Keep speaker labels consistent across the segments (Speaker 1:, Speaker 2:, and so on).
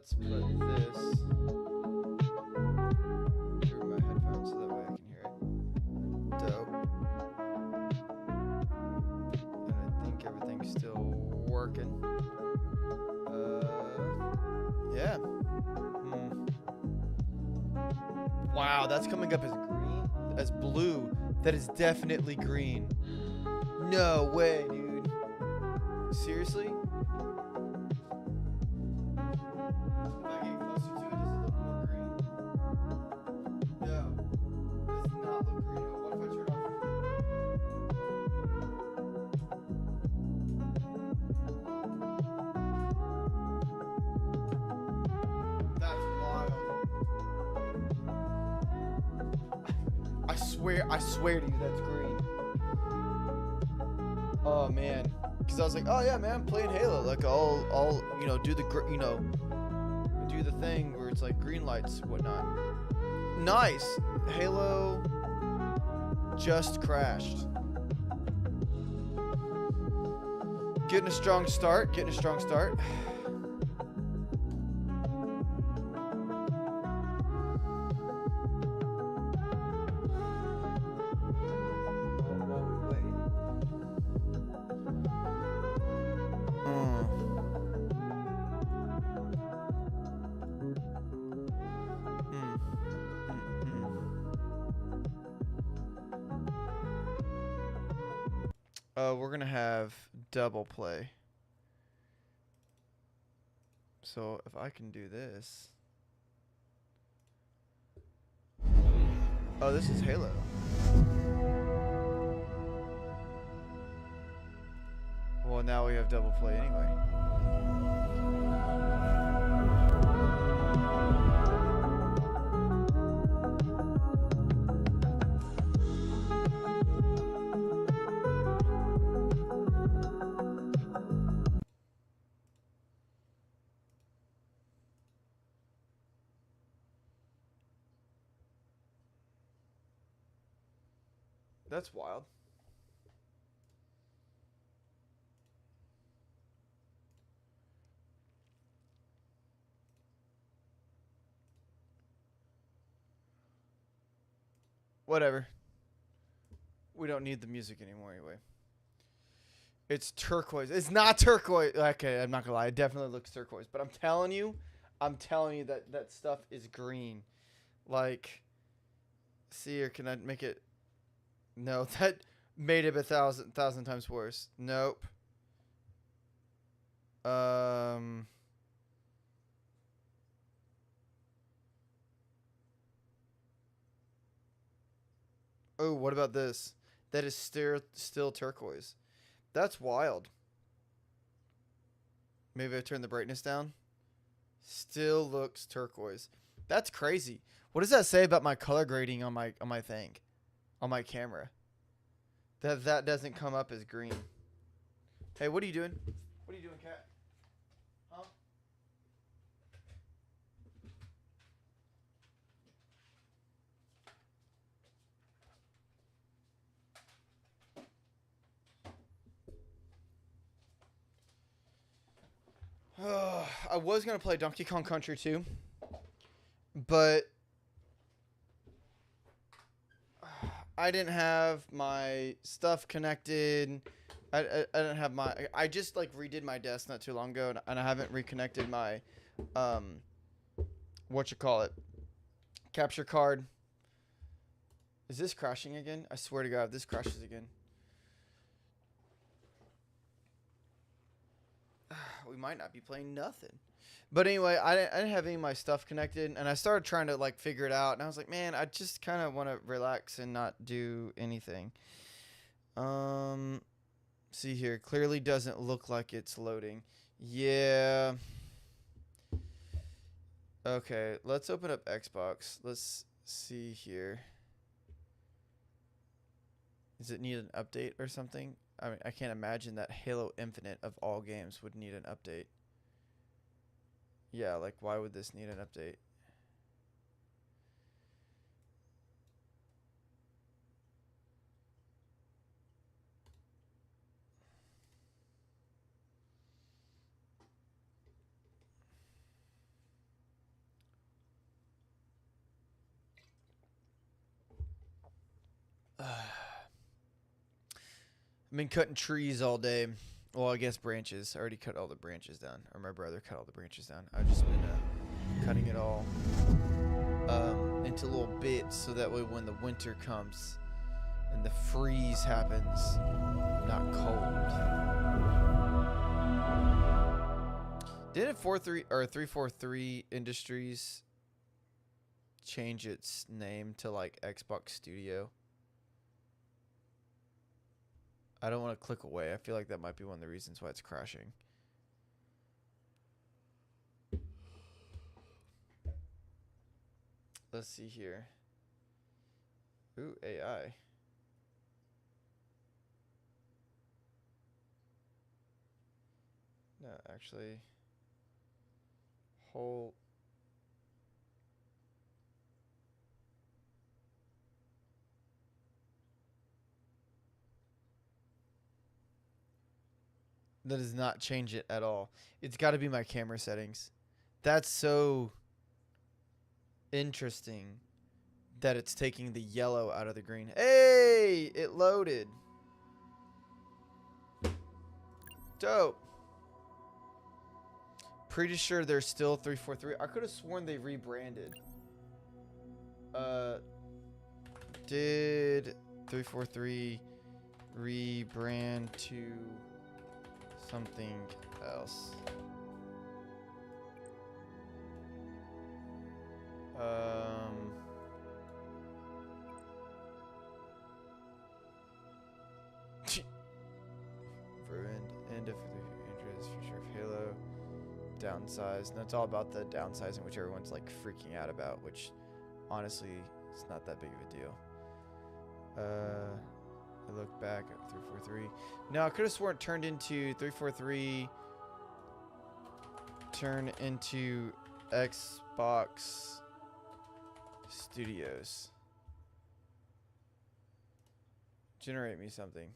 Speaker 1: let's put this through my headphones so that way I can hear it. Dope. And I think everything's still working. Yeah. Wow, that's coming up as green, as blue. That is definitely green. No way, dude. Seriously? If I get closer to it, does it look more green? No. It does not look green. What if I turn off? That's wild. I swear to you, that's green. Oh man, because I was like, oh yeah, man, I'm playing Halo. Like I'll you know do the do the thing where it's like green lights and whatnot. Nice. Halo just crashed. Getting a strong start. Getting a strong start. We're gonna have double play. So if I can do this. Oh, this is Halo. Well, now we have double play anyway. That's wild. Whatever. We don't need the music anymore anyway. It's turquoise. It's not turquoise. Okay, I'm not gonna lie. It definitely looks turquoise. But I'm telling you that that stuff is green. Like, see here, can I make it? No, that made it a thousand times worse. Nope. Oh, what about this? That is still turquoise. That's wild. Maybe I turn the brightness down. Still looks turquoise. That's crazy. What does that say about my color grading on my thing, on my camera? That doesn't come up as green. Hey, what are you doing? What are you doing, cat? Huh? I was gonna play Donkey Kong Country 2, but I didn't have my stuff connected. I didn't have my. I just like redid my desk not too long ago, and I haven't reconnected my, what you call it, capture card. Is this crashing again? I swear to God, if this crashes again. We might not be playing nothing. But anyway, I didn't have any of my stuff connected, and I started trying to like figure it out, and I was like, man, I just kind of want to relax and not do anything. See here, clearly doesn't look like it's loading. Yeah. Okay, let's open up Xbox. Let's see here. Does it need an update or something? I mean, I can't imagine that Halo Infinite of all games would need an update. Yeah, like why would this need an update? I've been cutting trees all day. Well, I guess branches. I already cut all the branches down. Or my brother cut all the branches down. I've just been cutting it all into little bits so that way when the winter comes and the freeze happens, I'm not cold. Didn't 343 Industries change its name to like Xbox Studio? I don't want to click away. I feel like that might be one of the reasons why it's crashing. Let's see here. Ooh, AI. No, actually. Whole. That does not change it at all. It's got to be my camera settings. That's so interesting that it's taking the yellow out of the green. Hey, it loaded. Dope. Pretty sure they're still 343. I could have sworn they rebranded. Did 343 rebrand to something else? Ruined. End of Andrea's future of Halo. Downsized. And it's all about the downsizing, which everyone's like freaking out about, which honestly, it's not that big of a deal. I look back at 343. No, I could have sworn it turned into 343. Turn into Xbox Studios. Generate me something.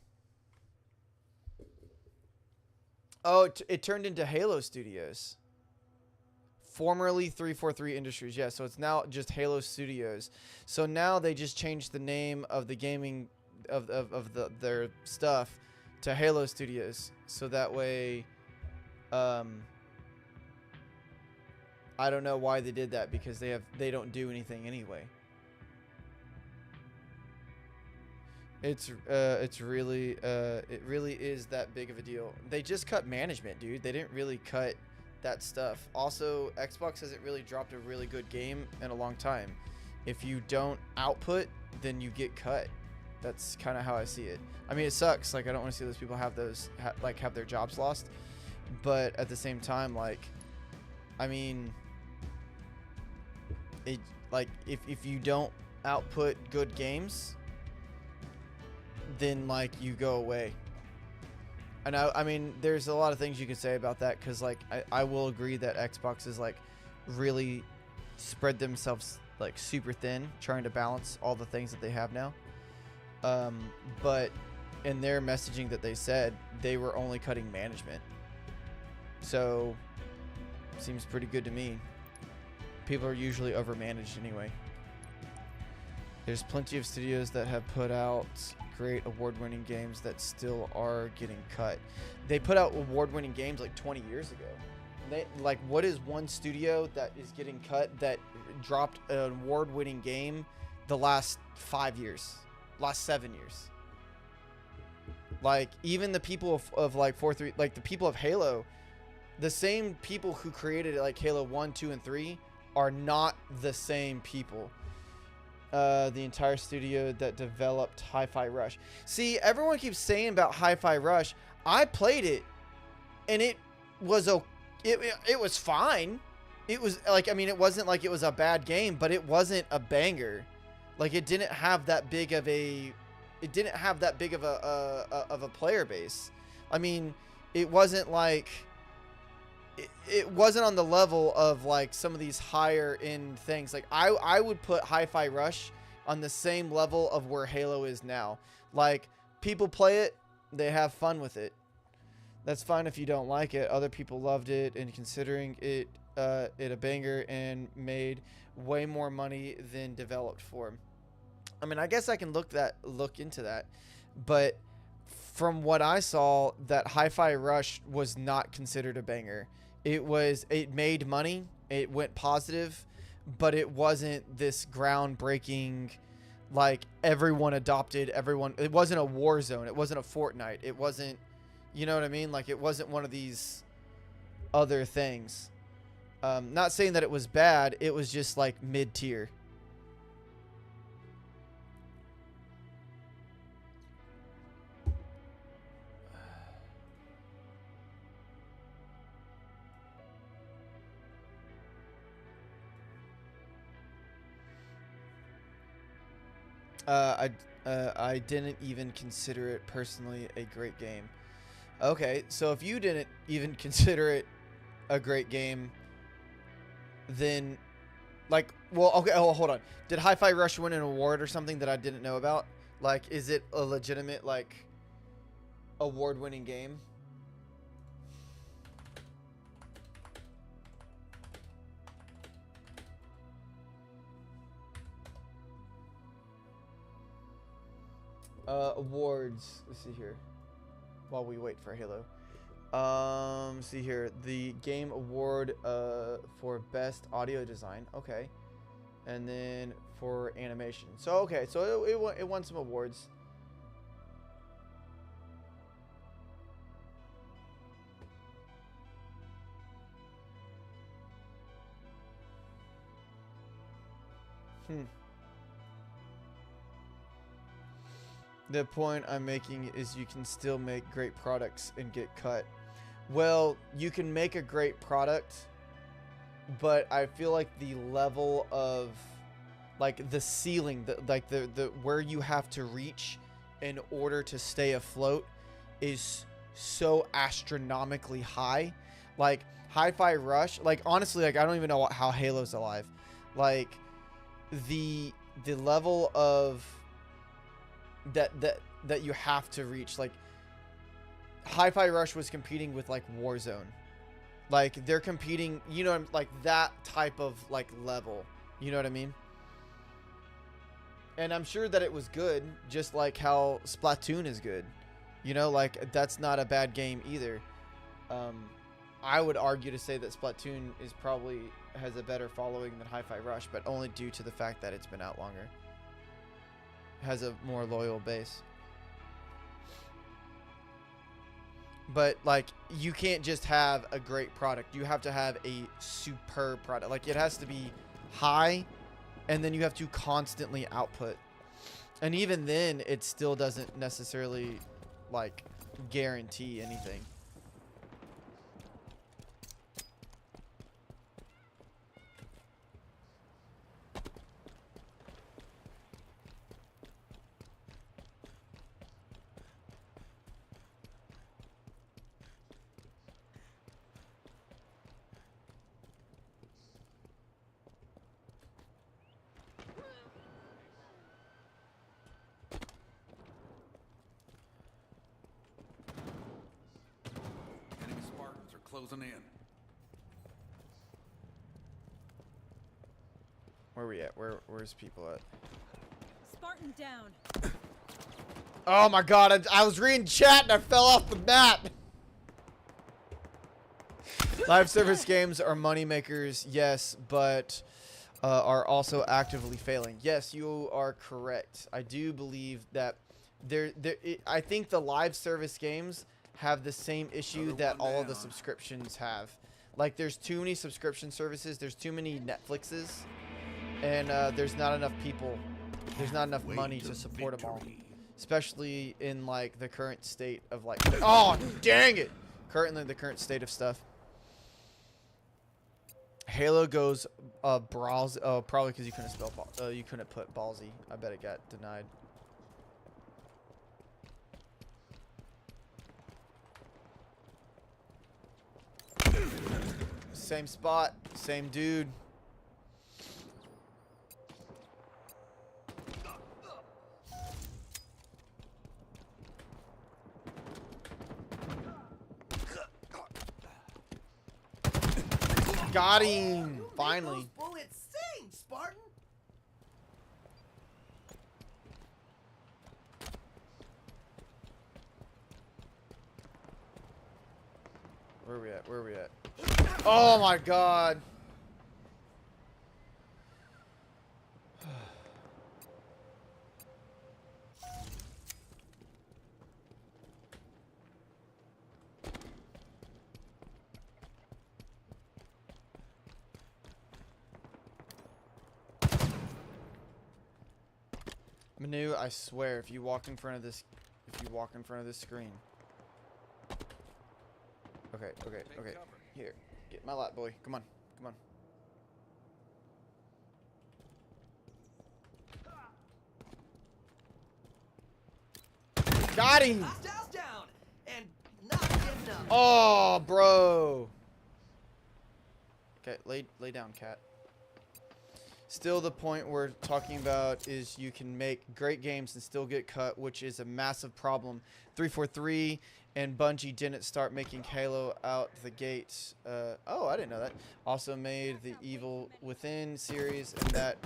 Speaker 1: Oh, it turned into Halo Studios. Formerly 343 Industries. Yeah, so it's now just Halo Studios. So now they just changed the name of the gaming of their stuff to Halo Studios. So that way I don't know why they did that, because they don't do anything anyway. It really is that big of a deal. They just cut management, dude. They didn't really cut that stuff. Also, Xbox hasn't really dropped a really good game in a long time. If you don't output, then you get cut. That's kind of how I see it. I mean, it sucks. Like, I don't want to see those people have have their jobs lost. But at the same time, like, I mean, if you don't output good games, then like you go away. And I mean, there's a lot of things you can say about that, because like I will agree that Xbox is like really spread themselves like super thin, trying to balance all the things that they have now. But in their messaging that they said, they were only cutting management. So seems pretty good to me. People are usually overmanaged anyway. There's plenty of studios that have put out great award-winning games that still are getting cut. They put out award-winning games like 20 years ago. What is one studio that is getting cut that dropped an award-winning game the last 5 years, last 7 years? Like, even the people of like 4-3, like the people of Halo, the same people who created like Halo 1, 2, and 3 are not the same people. The entire studio that developed Hi-Fi Rush. See, everyone keeps saying about Hi-Fi Rush. I played it, and it was it was fine. It was like, I mean, it wasn't like it was a bad game, but it wasn't a banger. Like, it didn't have that big of a of a player base. I mean, it wasn't like it wasn't on the level of like some of these higher end things. Like I would put Hi-Fi Rush on the same level of where Halo is now. Like, people play it, they have fun with it. That's fine if you don't like it. Other people loved it, and considering it a banger and made way more money than developed for. I mean, I guess I can look into that, but from what I saw, that Hi-Fi Rush was not considered a banger. It made money, it went positive, but it wasn't this groundbreaking, like everyone adopted everyone. It wasn't a Warzone, it wasn't a Fortnite, it wasn't, you know what I mean? Like, it wasn't one of these other things. Not saying that it was bad, it was just like mid-tier. I didn't even consider it personally a great game. Okay, so if you didn't even consider it a great game, then, like, well, okay, oh, hold on. Did Hi-Fi Rush win an award or something that I didn't know about? Like, is it a legitimate, like, award-winning game? Awards. Let's see here. While we wait for Halo. See here. The Game Award for Best Audio Design. Okay. And then for animation. So, okay. So it won some awards. The point I'm making is you can still make great products and get cut. Well, you can make a great product, but I feel like the level of, like, the ceiling, the where you have to reach in order to stay afloat is so astronomically high. Like, Hi-Fi Rush, like, honestly, like, I don't even know how Halo's alive. Like, the level of that you have to reach, like, Hi-Fi Rush was competing with, like, Warzone. Like, they're competing, you know, like, that type of, like, level. You know what I mean? And I'm sure that it was good, just like how Splatoon is good. You know, like, that's not a bad game either. I would argue to say that Splatoon is probably has a better following than Hi-Fi Rush, but only due to the fact that it's been out longer. Has a more loyal base. But, like, you can't just have a great product. You have to have a superb product. Like, it has to be high, and then you have to constantly output. And even then, it still doesn't necessarily, like, guarantee anything.
Speaker 2: Enemy Spartans are closing in.
Speaker 1: Where are we at? Where's people at?
Speaker 3: Spartan down.
Speaker 1: Oh my god, I was reading chat and I fell off the map. Live service games are money makers, yes, but are also actively failing. Yes, you are correct. I do believe that I think the live service games have the same issue that all of the subscriptions have. Like, there's too many subscription services, there's too many Netflixes, and there's not enough people. There's not enough money to support them all. Especially in, like, the current state of, like, oh, dang it! Currently, the current state of stuff. Halo goes browse. Oh, probably because you couldn't spell. You couldn't put ballsy. I bet it got denied. Same spot, same dude. Got him! Finally.
Speaker 4: Those bullets sing, Spartan.
Speaker 1: Where are we at? Where are we at? Oh my god. Manu, I swear, if you walk in front of this screen. Okay, okay, okay. Here, get my light, boy. Come on, come on. Got him!
Speaker 4: Hostiles down and not getting up.
Speaker 1: Oh, bro. Okay, lay down, cat. Still, the point we're talking about is you can make great games and still get cut, which is a massive problem. 343 and Bungie didn't start making Halo out the gates. Oh, I didn't know that. Also made the Evil Within series and that.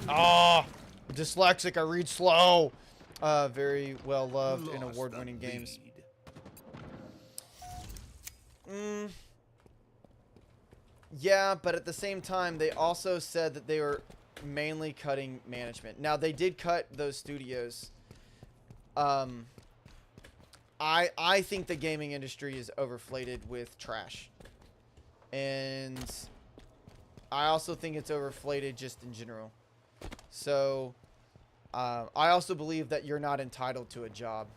Speaker 1: Oh, dyslexic. I read slow. Very well loved and award-winning games. Yeah, but at the same time, they also said that they were mainly cutting management. Now, they did cut those studios. I think the gaming industry is overflated with trash. And I also think it's overflated just in general. So, I also believe that you're not entitled to a job.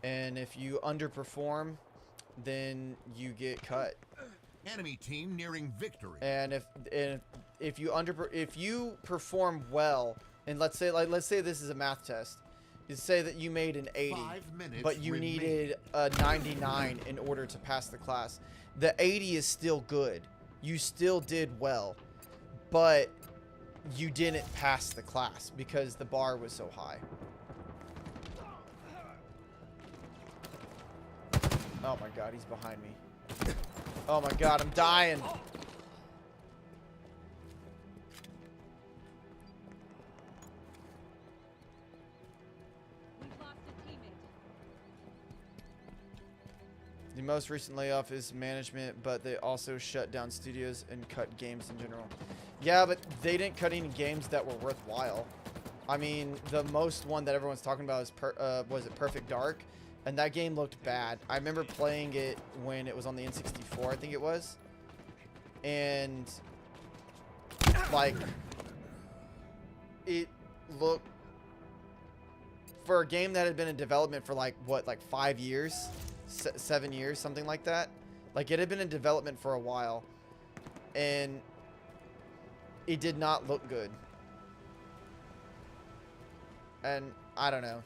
Speaker 1: And if you underperform, then you get cut.
Speaker 5: Enemy team nearing victory.
Speaker 1: And if you perform well, and let's say this is a math test, you say that you made an 80,
Speaker 5: 5 minutes
Speaker 1: but you
Speaker 5: remain.
Speaker 1: needed a 99 in order to pass the class. The 80 is still good. You still did well, but you didn't pass the class because the bar was so high. Oh my god, he's behind me. Oh my god, I'm dying.
Speaker 3: We've lost a teammate.
Speaker 1: The most recent layoff is management, but they also shut down studios and cut games in general. Yeah, but they didn't cut any games that were worthwhile. I mean, the most one that everyone's talking about is was it Perfect Dark? And that game looked bad. I remember playing it when it was on the N64, I think it was. And, like, it looked... For a game that had been in development for, like, what, like 5 years? 7 years, something like that? Like, it had been in development for a while. And it did not look good. And, I don't know.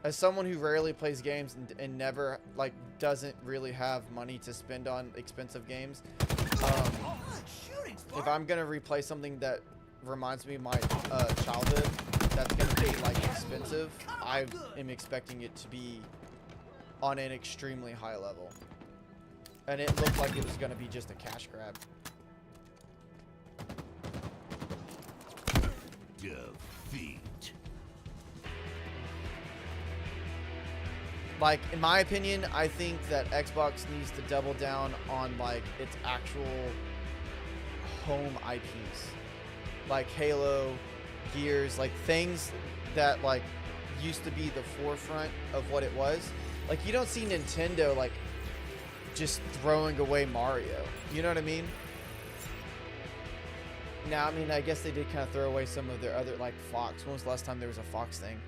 Speaker 1: As someone who rarely plays games and never, like, doesn't really have money to spend on expensive games, if I'm going to replay something that reminds me of my childhood, that's going to be, like, expensive, I am expecting it to be on an extremely high level. And it looked like it was going to be just a cash grab.
Speaker 5: Defeat.
Speaker 1: Like, in my opinion, I think that Xbox needs to double down on, like, its actual home IPs. Like Halo, Gears, like, things that, like, used to be the forefront of what it was. Like, you don't see Nintendo, like, just throwing away Mario. You know what I mean? Now, I mean, I guess they did kind of throw away some of their other, like, Fox. When was the last time there was a Fox thing?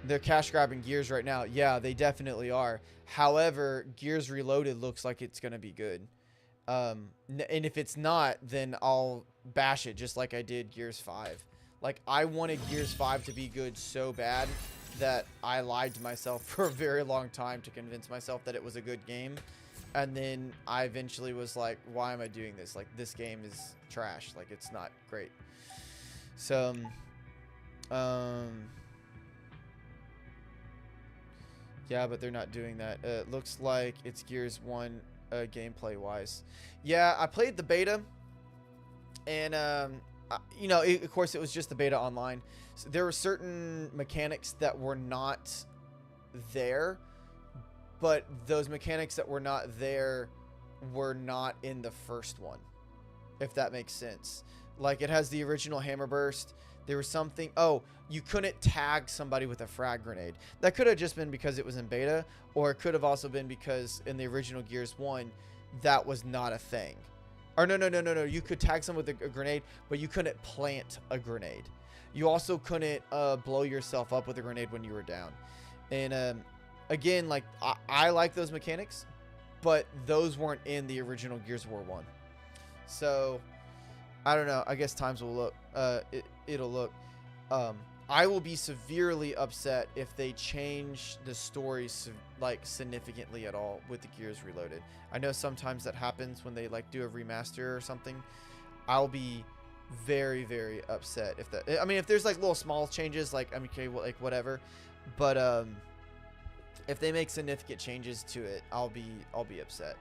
Speaker 1: They're cash grabbing Gears right now. Yeah, they definitely are. However, Gears Reloaded looks like it's going to be good. And if it's not, then I'll bash it just like I did Gears 5. Like, I wanted Gears 5 to be good so bad that I lied to myself for a very long time to convince myself that it was a good game. And then I eventually was like, why am I doing this? Like, this game is trash. Like, it's not great. So, yeah, but they're not doing that. It looks like it's Gears 1 gameplay-wise. Yeah, I played the beta. And, you know, of course, it was just the beta online. So there were certain mechanics that were not there. but those mechanics that were not there were not in the first one, if that makes sense. Like, it has the original hammer burst. There was something, oh, you couldn't tag somebody with a frag grenade. That could have just been because it was in beta, or it could have also been because in the original Gears 1 that was not a thing. Or no, you could tag someone with a grenade, but you couldn't plant a grenade. You also couldn't blow yourself up with a grenade when you were down. And again, like, I like those mechanics, but those weren't in the original Gears of War 1. So I don't know. I guess times will look. It'll look. I will be severely upset if they change the story like significantly at all with the Gears Reloaded. I know sometimes that happens when they like do a remaster or something. I'll be very, very upset if that. I mean, if there's like little small changes, like, I mean, okay, well, like whatever. But if they make significant changes to it, I'll be upset.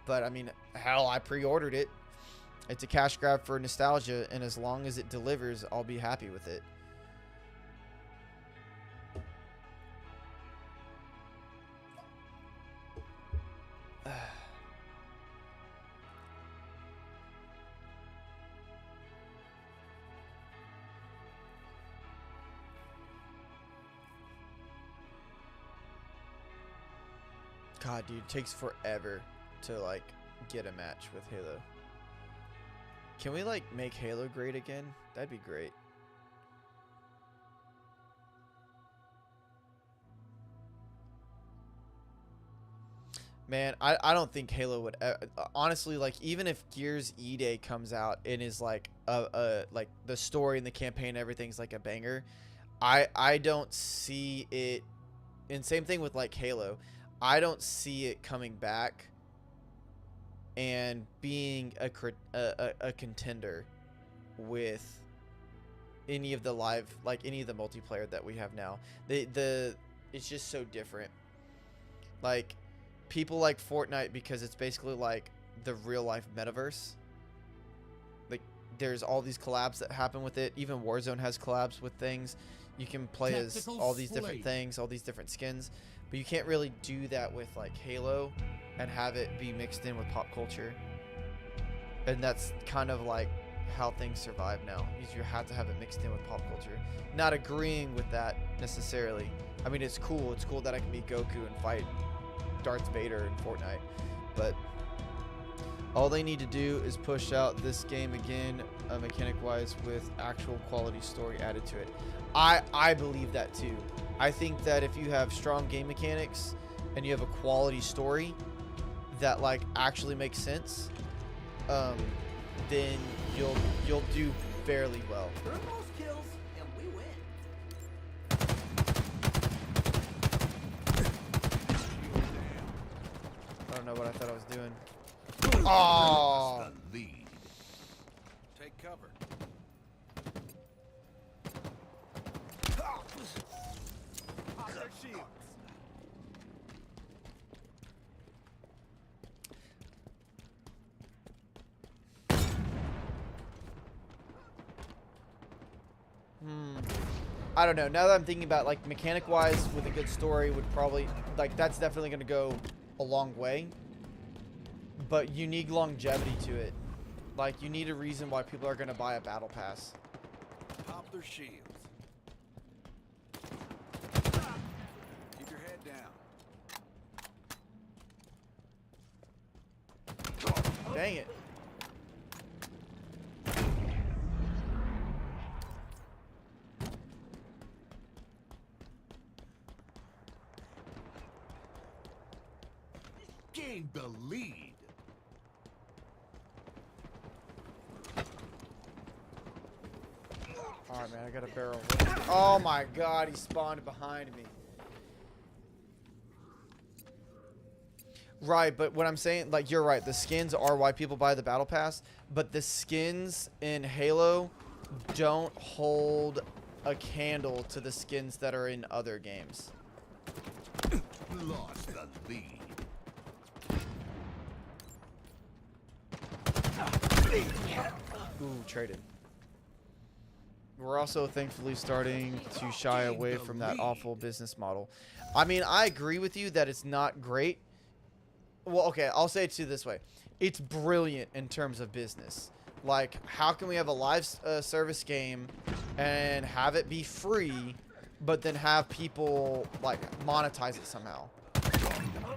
Speaker 1: But I mean, hell, I pre-ordered it. It's a cash grab for nostalgia, and as long as it delivers, I'll be happy with it. God, dude, it takes forever to like get a match with Halo. Can we like make Halo great again? That'd be great. Man, I don't think Halo would honestly, like, even if Gears E-Day comes out and is like like the story and the campaign and everything's like a banger, I don't see it. And same thing with like Halo. I don't see it coming back and being a contender with any of the live, like any of the multiplayer that we have now. It's just so different. Like, people like Fortnite because it's basically like the real life metaverse. Like, there's all these collabs that happen with it. Even Warzone has collabs with things. You can play as all these different things, all these different skins, but you can't really do that with like Halo and have it be mixed in with pop culture. And that's kind of like how things survive now. You have to have it mixed in with pop culture. Not agreeing with that necessarily. I mean, it's cool. It's cool that I can be Goku and fight Darth Vader in Fortnite. But all they need to do is push out this game again, mechanic-wise, with actual quality story added to it. I believe that too. I think that if you have strong game mechanics and you have a quality story that like actually makes sense, then you'll do fairly well.
Speaker 4: Earn most kills, and we win.
Speaker 1: I don't know what I thought I was doing. Oh!
Speaker 5: The lead.
Speaker 2: Take cover. Pop their shields.
Speaker 1: I don't know. Now that I'm thinking about, like, mechanic-wise, with a good story would probably, like, that's definitely going to go a long way. But you need longevity to it. Like, you need a reason why people are going to buy a battle pass.
Speaker 2: Pop their shields. Keep your head down.
Speaker 1: Dang it.
Speaker 5: Gained the lead.
Speaker 1: Alright, man, I got a barrel. Oh my god, he spawned behind me. Right, but what I'm saying, like, you're right. The skins are why people buy the battle pass, but the skins in Halo don't hold a candle to the skins that are in other games.
Speaker 5: Lost the lead.
Speaker 1: Ooh, traded. we're also thankfully starting to shy away from that awful business model. I mean, I agree with you that it's not great. Well, okay, I'll say it to you this way. It's brilliant in terms of business. Like, how can we have a live service game and have it be free, but then have people, like, monetize it somehow?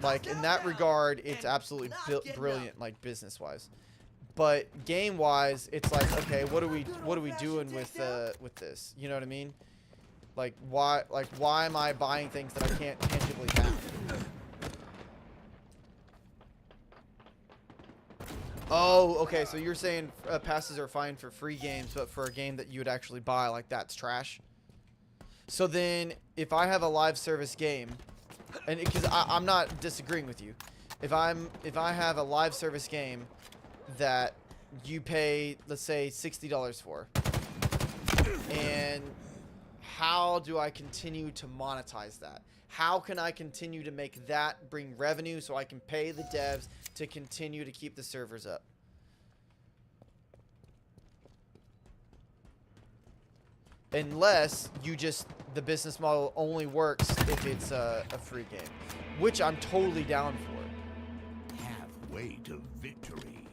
Speaker 1: Like, in that regard, it's absolutely brilliant, like, business-wise. But game-wise, it's like, okay, what are we doing with this? You know what I mean? Like, why am I buying things that I can't tangibly have? Oh, okay, so you're saying passes are fine for free games, but for a game that you would actually buy, like, that's trash? So then, if I have a live service game, and because I'm not disagreeing with you, if I have a live service game that you pay, let's say, $60 for, and how do I continue to monetize that? How can I continue to make that bring revenue so I can pay the devs to continue to keep the servers up? Unless you just, the business model only works if it's a free game, which I'm totally down for.
Speaker 5: Halfway to victory.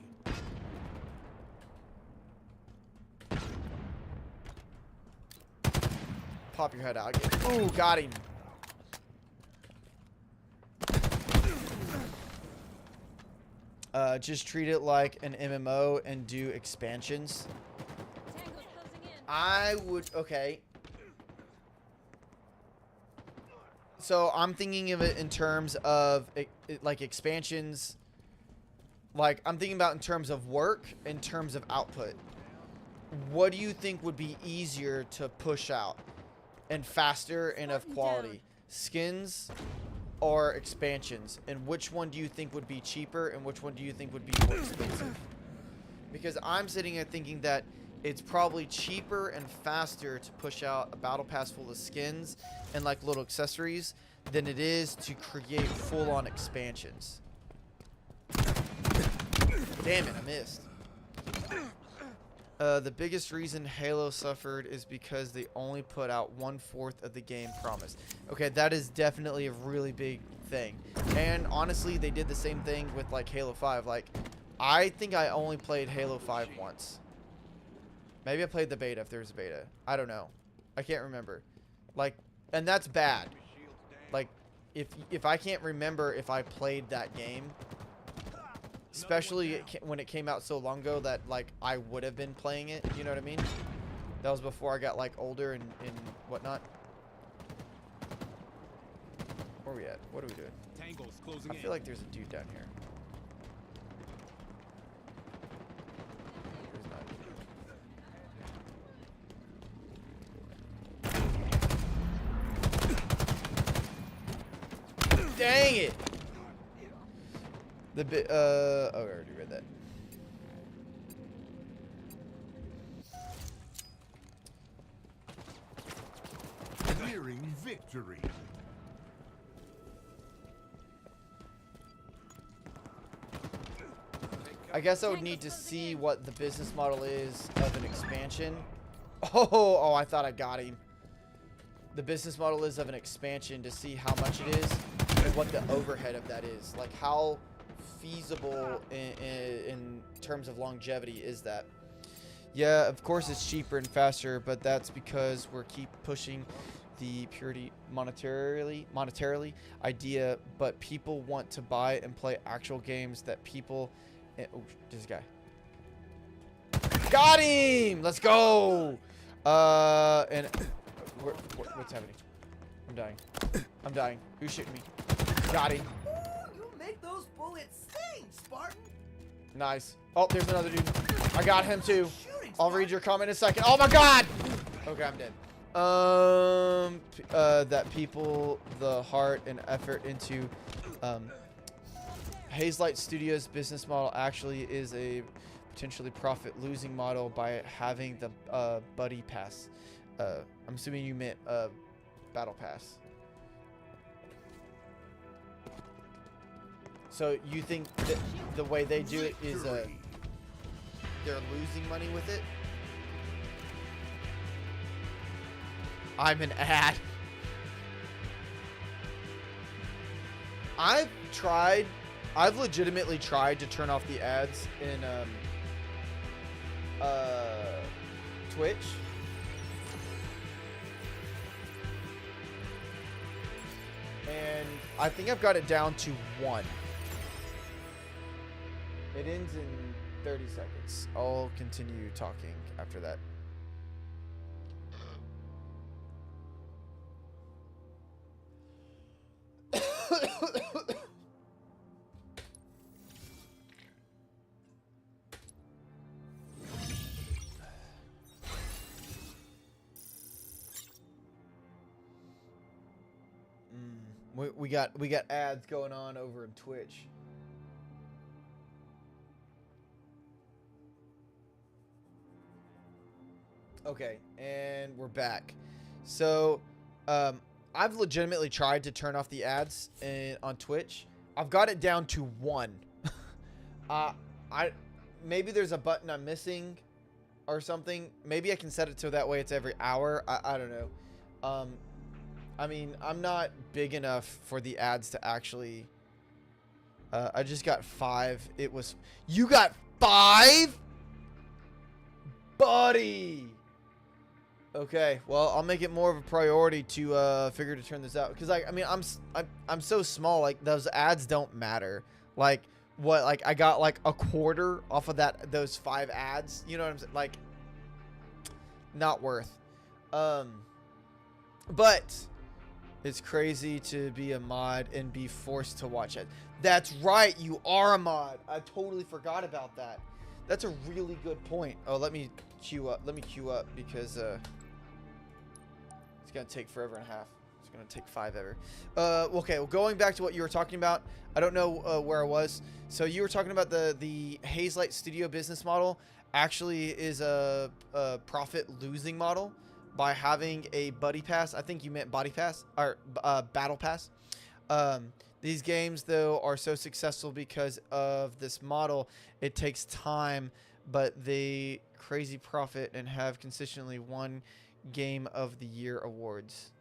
Speaker 1: Pop your head out again. Ooh, got him. Just treat it like an MMO and do expansions.
Speaker 3: Tango's closing in.
Speaker 1: I would, okay. So I'm thinking of it in terms of like expansions. Like, I'm thinking about in terms of work, in terms of output. What do you think would be easier to push out and faster and of quality? Skins or expansions? And which one do you think would be cheaper and which one do you think would be more expensive? Because I'm sitting here thinking that it's probably cheaper and faster to push out a battle pass full of skins and like little accessories than it is to create full-on expansions. Damn it, I missed. The biggest reason Halo suffered is because they only put out 1/4 of the game promised. Okay, that is definitely a really big thing. And honestly, they did the same thing with like Halo 5. Like, I think I only played Halo 5 once. Maybe I played the beta if there's a beta. I don't know. I can't remember. Like, and that's bad. Like, if I can't remember if I played that game, especially when it came out so long ago that like I would have been playing it, you know what I mean? That was before I got like older and whatnot. Where are we at? What are we doing?
Speaker 2: Tango's closing
Speaker 1: I feel like there's a dude down here. There's not. Dang it! The bit, oh, I already read that.
Speaker 5: Nearing victory.
Speaker 1: I guess I would need to see what the business model is of an expansion. Oh, I thought I got him. The business model is of an expansion to see how much it is and what the overhead of that is. Like, how feasible in terms of longevity is that? Yeah, of course it's cheaper and faster, but that's because we're keep pushing the purity monetarily idea, but people want to buy and play actual games that people oh, this guy got him. Let's go. And what's happening? I'm dying. Who's shooting me? Got him.
Speaker 4: You make those bullets sting, Spartan.
Speaker 1: Nice. Oh, there's another dude. I got him too. I'll read your comment in a second. Oh my god! Okay, I'm dead. That people the heart and effort into Hazelight Studios business model actually is a potentially profit-losing model by having the buddy pass. I'm assuming you meant battle pass. So you think that the way they do it is they're losing money with it? I'm an ad. I've legitimately tried to turn off the ads in Twitch. And I think I've got it down to 1. It ends in 30 seconds. I'll continue talking after that. We got ads going on over in Twitch. Okay, and we're back. So, I've legitimately tried to turn off the ads on Twitch. I've got it down to 1. Maybe there's a button I'm missing or something. Maybe I can set it so that way it's every hour. I don't know. I mean, I'm not big enough for the ads to actually... I just got 5. It was... You got 5? Buddy! Okay, well, I'll make it more of a priority to figure to turn this out. Because, like, I mean, I'm so small. Like, those ads don't matter. Like, what? Like, I got, like, a quarter off of those 5 ads. You know what I'm saying? Like, not worth. But... It's crazy to be a mod and be forced to watch it. That's right, you are a mod. I totally forgot about that. That's a really good point. Oh, let me queue up. Let me queue up because it's gonna take forever and a half. It's gonna take 5 ever. Okay, well, going back to what you were talking about. I don't know where I was. So you were talking about the Hazelight Studio business model. Actually, is a profit losing model. By having a buddy pass. I think you meant body pass or battle pass. These games though are so successful because of this model. It takes time, but they crazy profit and have consistently won Game of the Year awards.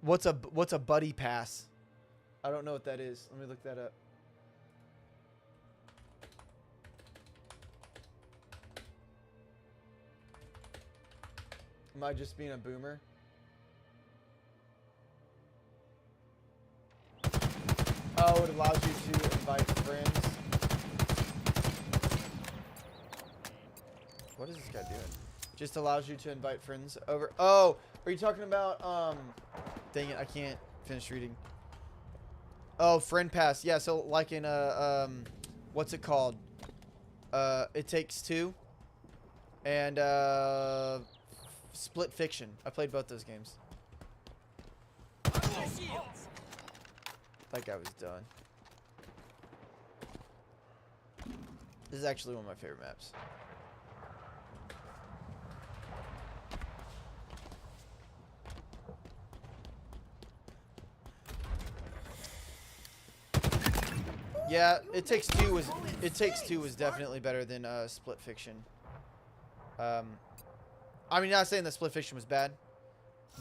Speaker 1: What's a buddy pass? I don't know what that is. Let me look that up. Am I just being a boomer? Oh, it allows you to invite friends. What is this guy doing? Just allows you to invite friends over. Oh, are you talking about, dang it, I can't finish reading. Oh, friend pass. Yeah, so like in what's it called? It Takes Two. And, Split Fiction. I played both those games. That guy was done. This is actually one of my favorite maps. Yeah, It Takes Two was definitely better than Split Fiction. I mean, not saying that Split Fiction was bad,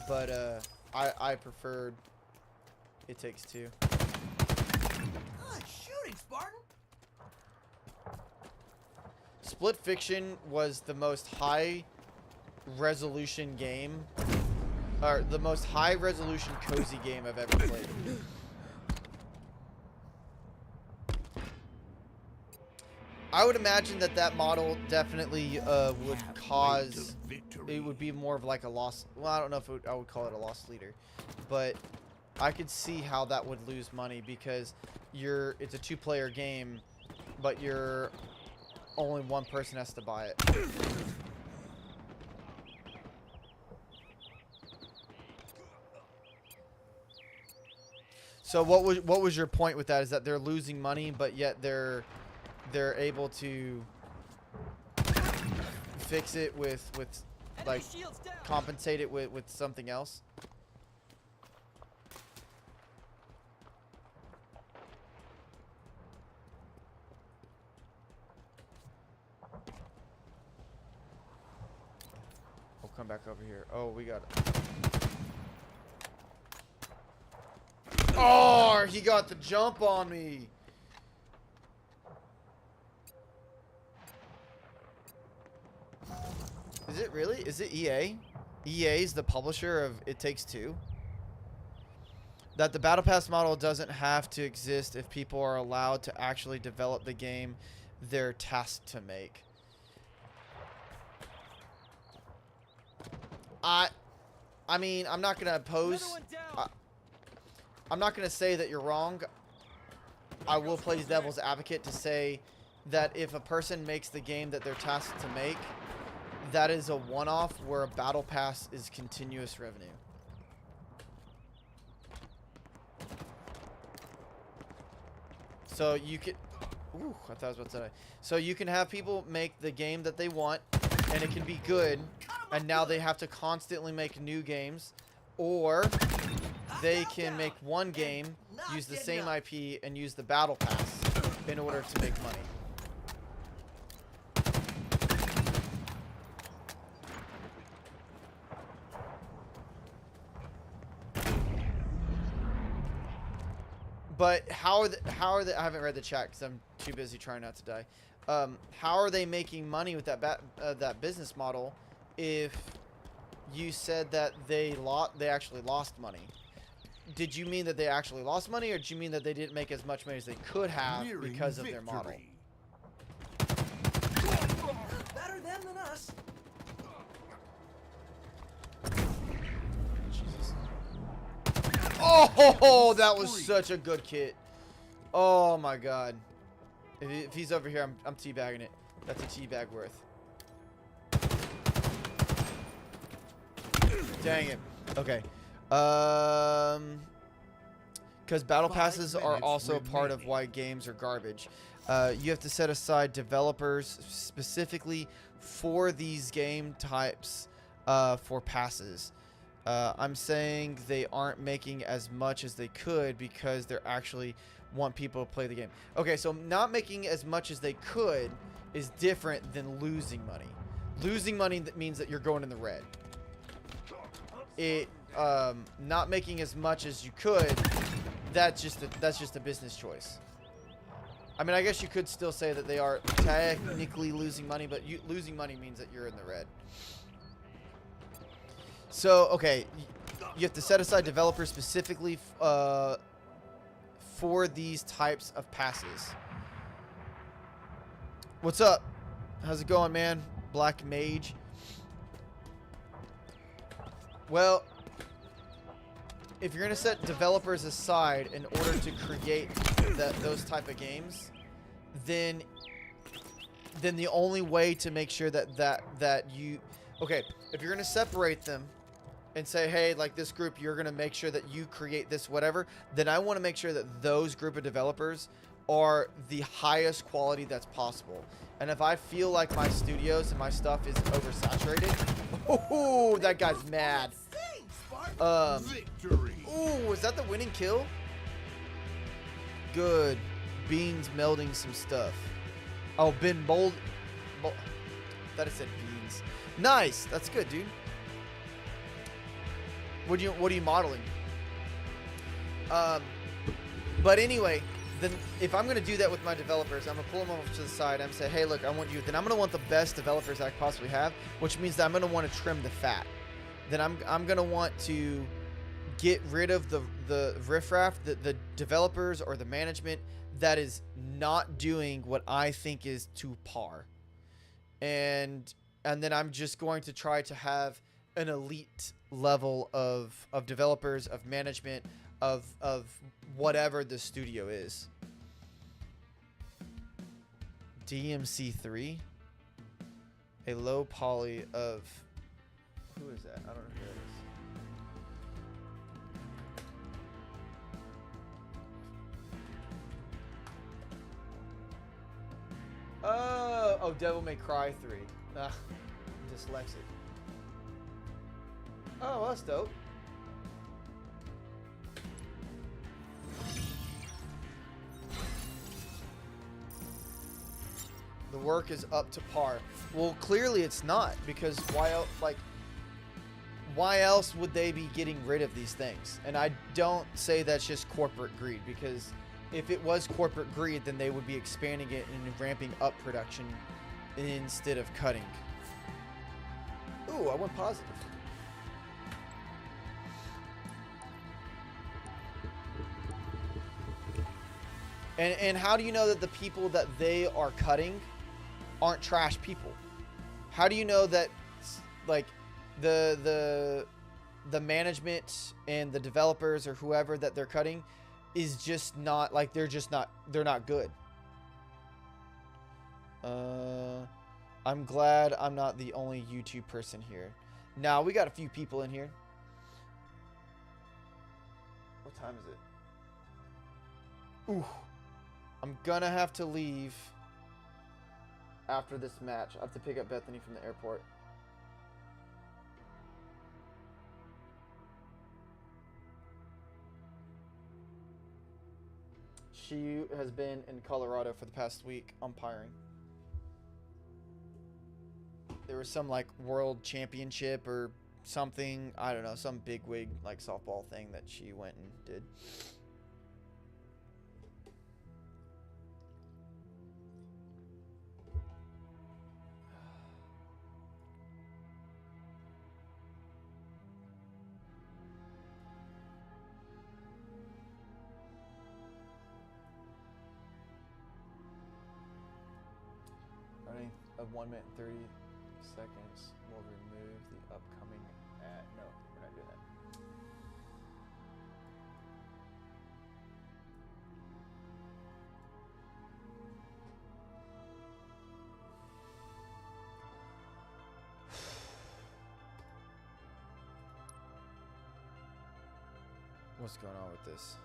Speaker 1: but I preferred It Takes Two.
Speaker 4: Good shooting, Spartan.
Speaker 1: Split Fiction was the most high resolution game, or the most high resolution cozy game I've ever played. I would imagine that model definitely would cause, it would be more of like a lost, well, I don't know if I would call it a lost leader, but I could see how that would lose money because it's a 2-player game, but only one person has to buy it. So what was your point with that? Is that they're losing money, but yet they're able to fix it with like compensate it with something else? come back over here. Oh, we got. Oh, he got the jump on me. Is it really? Is it EA? EA's the publisher of It Takes Two? That the Battle Pass model doesn't have to exist if people are allowed to actually develop the game they're tasked to make. I mean, I'm not gonna oppose. I'm not gonna say that you're wrong. I will play devil's advocate to say that if a person makes the game that they're tasked to make, that is a one-off, where a battle pass is continuous revenue. So you can, ooh, I thought I was about to say. So you can have people make the game that they want, and it can be good, and now they have to constantly make new games, or they can make one game, use the same IP, and use the battle pass in order to make money. But how are they, I haven't read the chat because I'm too busy trying not to die. How are they making money with that business model if you said that they actually lost money? Did you mean that they actually lost money, or did you mean that they didn't make as much money as they could have because of their model?
Speaker 4: Better them than us.
Speaker 1: Jesus. Oh, that was such a good kit. Oh my god. If he's over here, I'm teabagging it. That's a teabag worth. Dang it. Okay. Because battle passes are also part of why games are garbage. You have to set aside developers specifically for these game types for passes. I'm saying they aren't making as much as they could because they're actually want people to play the game. Okay, so not making as much as they could is different than losing money. Losing money, that means that you're going in the red. It not making as much as you could, that's just a business choice. I mean, I guess you could still say that they are technically losing money, but losing money means that you're in the red. So, okay, you have to set aside developers specifically for these types of passes. What's up? How's it going, man? Black Mage. Well, if you're gonna set developers aside in order to create those type of games, then the only way to make sure that you, okay, if you're gonna separate them and say, hey, like this group, you're gonna make sure that you create this whatever, then I want to make sure that those group of developers are the highest quality that's possible. And if I feel like my studios and my stuff is oversaturated, oh, that guy's mad.
Speaker 5: Victory.
Speaker 1: Ooh, was that the winning kill? Good. Beans melding some stuff. Oh, Ben Bold. Thought it said beans. Nice. That's good, dude. What are you modeling? But anyway, then if I'm gonna do that with my developers, I'm gonna pull them off to the side. I'm gonna say, hey, look, I want you. Then I'm gonna want the best developers I possibly have, which means that I'm gonna want to trim the fat. Then I'm gonna want to get rid of the riffraff, the developers or the management that is not doing what I think is to par. And then I'm just going to try to have an elite level of developers, of management, of whatever the studio is. DMC3, a low poly of, who is that? I don't know who that is. Oh, Devil May Cry 3. I'm dyslexic. Oh, that's dope. The work is up to par. Well, clearly it's not, because why else? Like, why else would they be getting rid of these things? And I don't say that's just corporate greed, because if it was corporate greed, then they would be expanding it and ramping up production instead of cutting. Ooh, I went positive. And how do you know that the people that they are cutting aren't trash people? How do you know that, like, the management and the developers or whoever that they're cutting is just not, like, they're not good? I'm glad I'm not the only YouTube person here. Now, we got a few people in here. What time is it? Ooh. I'm gonna have to leave after this match. I have to pick up Bethany from the airport. She has been in Colorado for the past week umpiring. There was some like world championship or something. I don't know, some bigwig like softball thing that she went and did. Of 1 minute and 30 seconds will remove the upcoming ad. No, we're not doing that. What's going on with this?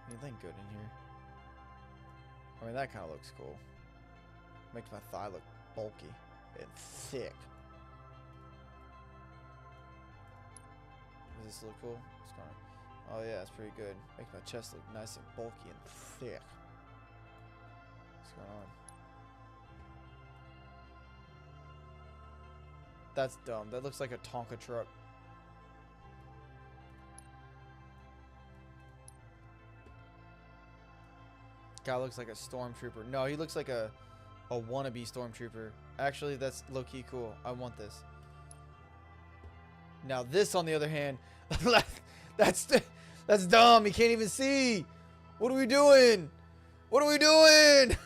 Speaker 1: Anything good in here? I mean, that kind of looks cool. Makes my thigh look bulky and thick. Does this look cool? What's going on? Oh yeah, it's pretty good. Makes my chest look nice and bulky and thick. What's going on? That's dumb. That looks like a Tonka truck. Guy looks like a stormtrooper. No, he looks like a wannabe stormtrooper. Actually, that's low-key cool. I want this. Now this, on the other hand, that's dumb. He can't even see. What are we doing? What are we doing?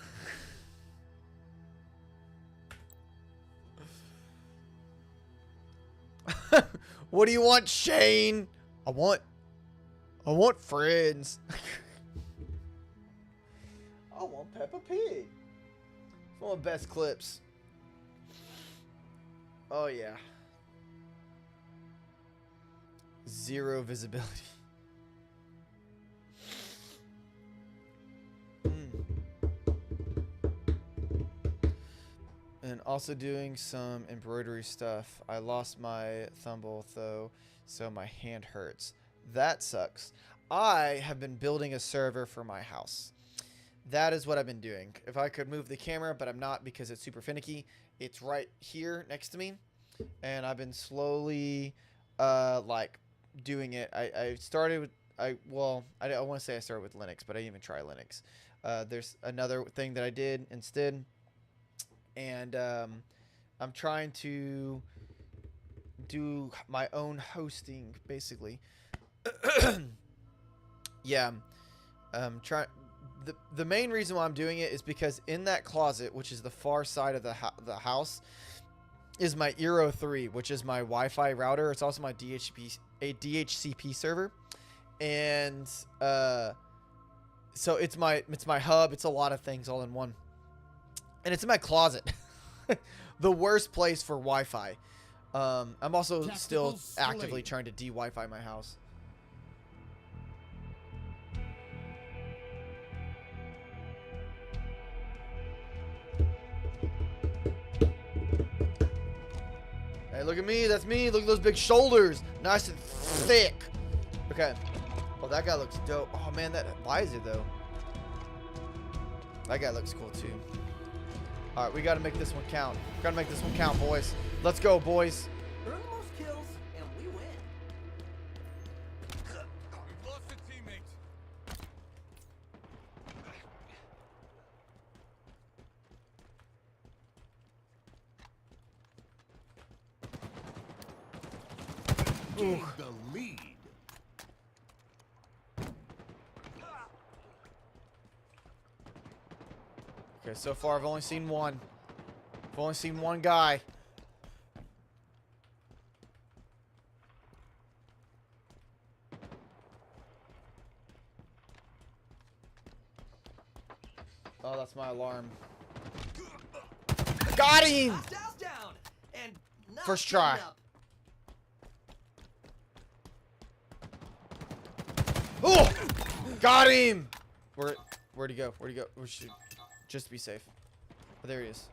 Speaker 1: What do you want, Shane? I want friends. I want Peppa Pig. One of the best clips. Oh yeah. Zero visibility. And also doing some embroidery stuff. I lost my thumble though, so my hand hurts. That sucks. I have been building a server for my house. That is what I've been doing. If I could move the camera, but I'm not because it's super finicky. It's right here next to me. And I've been slowly, like, doing it. I started with, I want to say I started with Linux, but I didn't even try Linux. There's another thing that I did instead. And I'm trying to do my own hosting, basically. Yeah. The main reason why I'm doing it is because in that closet, which is the far side of the house, is my Eero 3, which is my Wi-Fi router. It's also my DHCP server, and so it's my hub. It's a lot of things all in one, and it's in my closet. The worst place for Wi-Fi. I'm also still actively trying to de-Wi-Fi my house. Hey, look at me. That's me. Look at those big shoulders. Nice and thick. Okay. Oh, that guy looks dope. Oh, man, that visor, though. That guy looks cool, too. All right, we got to make this one count. Got to make this one count, boys. Let's go, boys.
Speaker 4: Earn the most kills,
Speaker 5: gained the lead.
Speaker 1: Okay, so far I've only seen one. I've only seen one guy. Oh, that's my alarm. Got him!
Speaker 4: Hostiles down. And not
Speaker 1: First try.
Speaker 4: giving up.
Speaker 1: Oh! Got him! Where'd he go? Where'd he go? We should just be safe. Oh, there he is.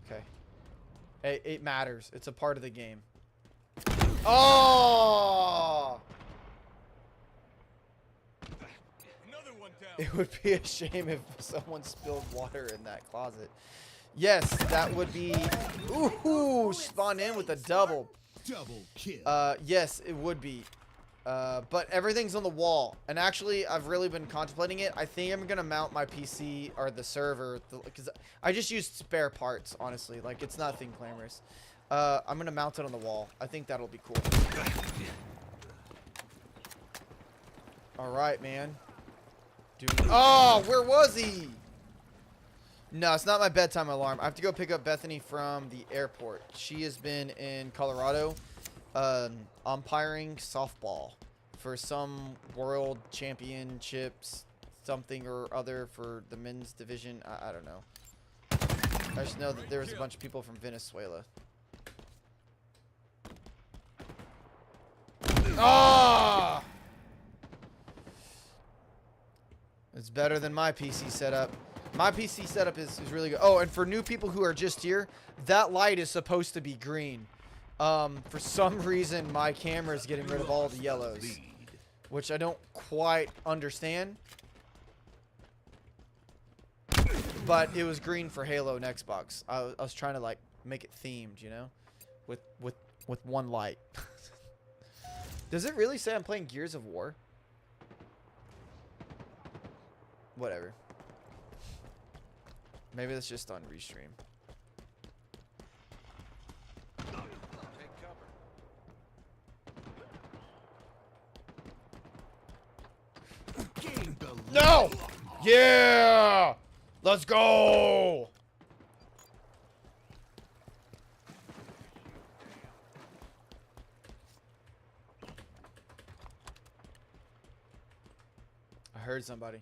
Speaker 1: Okay. It matters. It's a part of the game. Oh!
Speaker 2: Another one down.
Speaker 1: It would be a shame if someone spilled water in that closet. Yes, that would be... Ooh, spawn in with a double.
Speaker 5: Double kill.
Speaker 1: Yes, it would be. But everything's on the wall. And actually, I've really been contemplating it. I think I'm going to mount my PC or the server. Because I just used spare parts, honestly. Like, it's nothing glamorous. I'm going to mount it on the wall. I think that'll be cool. Alright, man. Dude. Oh, where was he? No, it's not my bedtime alarm. I have to go pick up Bethany from the airport. She has been in Colorado umpiring softball for some world championships, something or other for the men's division. I don't know. I just know that there was a bunch of people from Venezuela. Ah! It's better than my PC setup. My PC setup is really good. Oh, and for new people who are just here, that light is supposed to be green. For some reason, my camera is getting rid of all the yellows, which I don't quite understand. But it was green for Halo and Xbox. I was trying to like make it themed, you know, with one light. Does it really say I'm playing Gears of War? Whatever. Maybe that's just on Restream.
Speaker 2: Take cover.
Speaker 5: Gained the lead.
Speaker 1: No! Yeah! Let's go! I heard somebody.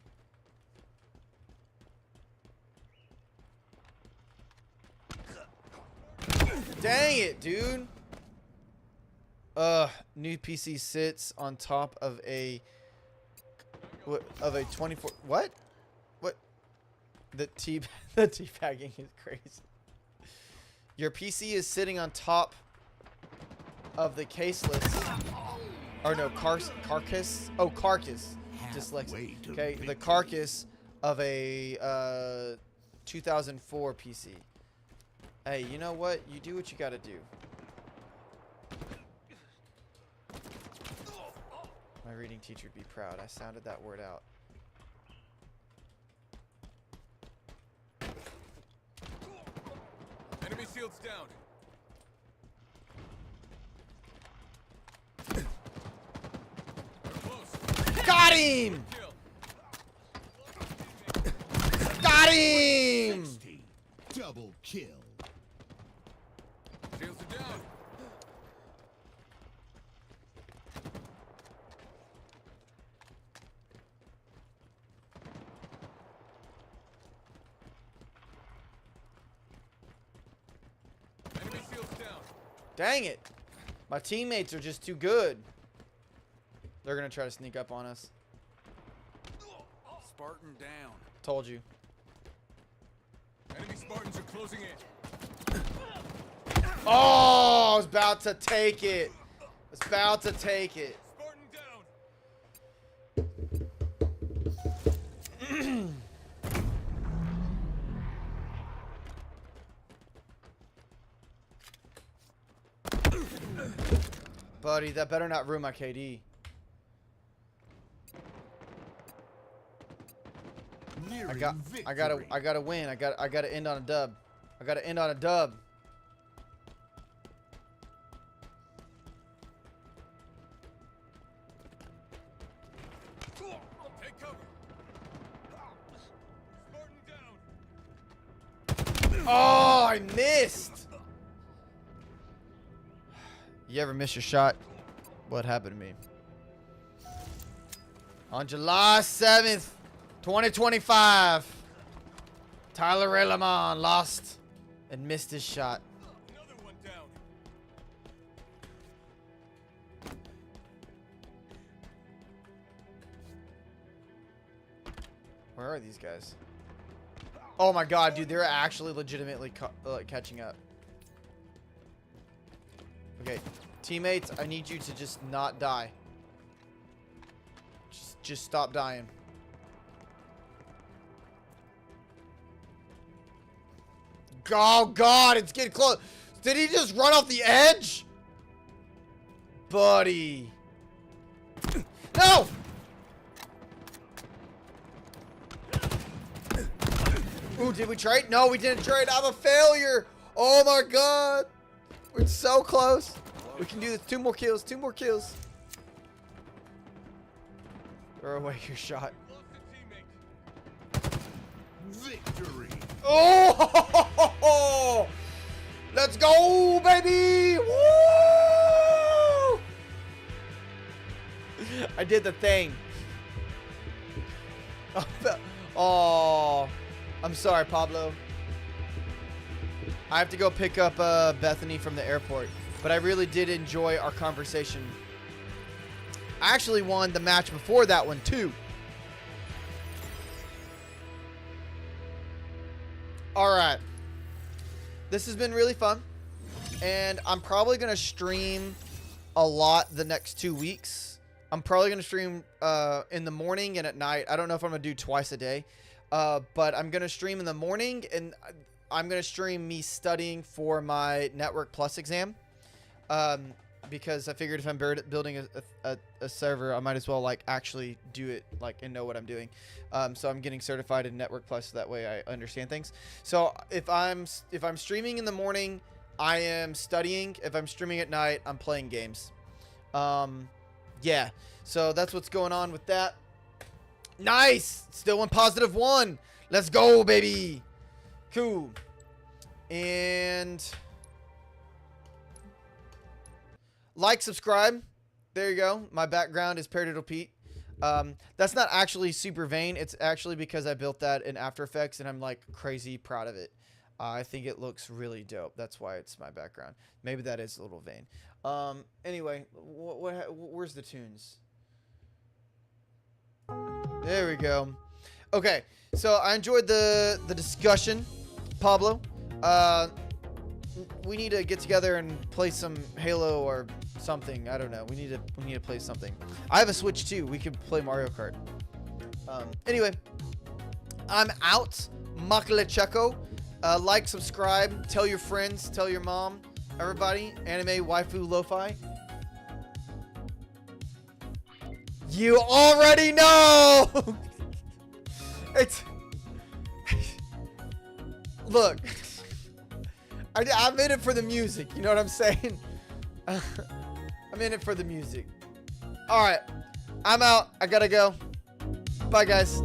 Speaker 1: Dang it, dude. New PC sits on top of a 24. What? What? The teabagging is crazy. Your PC is sitting on top of the caseless. Or no, carcass. Oh, carcass.
Speaker 5: Halfway
Speaker 1: Dyslexic.
Speaker 5: to
Speaker 1: Okay, the
Speaker 5: victory.
Speaker 1: carcass of a 2004 PC. Hey, you know what? You do what you gotta do. My reading teacher would be proud. I sounded that word out.
Speaker 2: Enemy shields down. Close.
Speaker 1: Got him!
Speaker 2: Kill.
Speaker 1: Got him!
Speaker 5: 60. Double kill.
Speaker 2: Shields are down. Enemy shields down.
Speaker 1: Dang it. My teammates are just too good. They're gonna try to sneak up on us.
Speaker 2: Spartan down.
Speaker 1: Told you.
Speaker 2: Enemy Spartans are closing in.
Speaker 1: Oh, I was about to take it. I was about to take it.
Speaker 2: Spartan down.
Speaker 1: Buddy, that better not ruin my KD.
Speaker 5: Nearing
Speaker 1: I
Speaker 5: victory.
Speaker 1: gotta win. I gotta end on a dub. I gotta end on a dub.
Speaker 2: Take cover. Spartan down.
Speaker 1: Oh, I missed. You ever miss your shot? What happened to me? On July 7th, 2025, Tyler Ray Lamont lost and missed his shot.
Speaker 2: Another one down.
Speaker 1: Where are these guys? Oh my god, dude, they're actually legitimately catching up. Okay, teammates, I need you to just not die. Just stop dying. Oh god, it's getting close. Did he just run off the edge? Buddy. No! Ooh, did we trade? No, we didn't trade. I'm a failure. Oh my god. We're so close. We can do this. 2 more kills. 2 more kills. Throw away your shot.
Speaker 2: Lost a teammate.
Speaker 5: Victory.
Speaker 1: Oh! Let's go, baby! Woo! I did the thing. Oh, I'm sorry, Pablo. I have to go pick up Bethany from the airport, but I really did enjoy our conversation. I actually won the match before that one too. All right, this has been really fun, and I'm probably gonna stream a lot the next 2 weeks. I'm probably gonna stream in the morning and at night. I don't know if I'm gonna do twice a day, but I'm gonna stream in the morning, and I'm gonna stream me studying for my Network Plus exam. Because I figured if I'm building a server, I might as well like actually do it like and know what I'm doing. So I'm getting certified in Network Plus, so that way I understand things. So if I'm streaming in the morning, I am studying. If I'm streaming at night, I'm playing games. Yeah. So that's what's going on with that. Nice. Still in +1. Let's go, baby. Cool. And like, subscribe. There you go. My background is ParaDiddlePete. That's not actually super vain. It's actually because I built that in After Effects, and I'm like crazy proud of it. I think it looks really dope. That's why it's my background. Maybe that is a little vain. Anyway, where's the tunes? There we go. Okay, so I enjoyed the discussion, Pablo. We need to get together and play some Halo or something. I don't know. We need to play something. I have a Switch too. We could play Mario Kart. Anyway, I'm out. Makale Checo. Like, subscribe, tell your friends, tell your mom, everybody. Anime waifu lo-fi. You already know. It's look. I'm in it for the music. You know what I'm saying? I'm in it for the music. All right. I'm out. I gotta go. Bye, guys.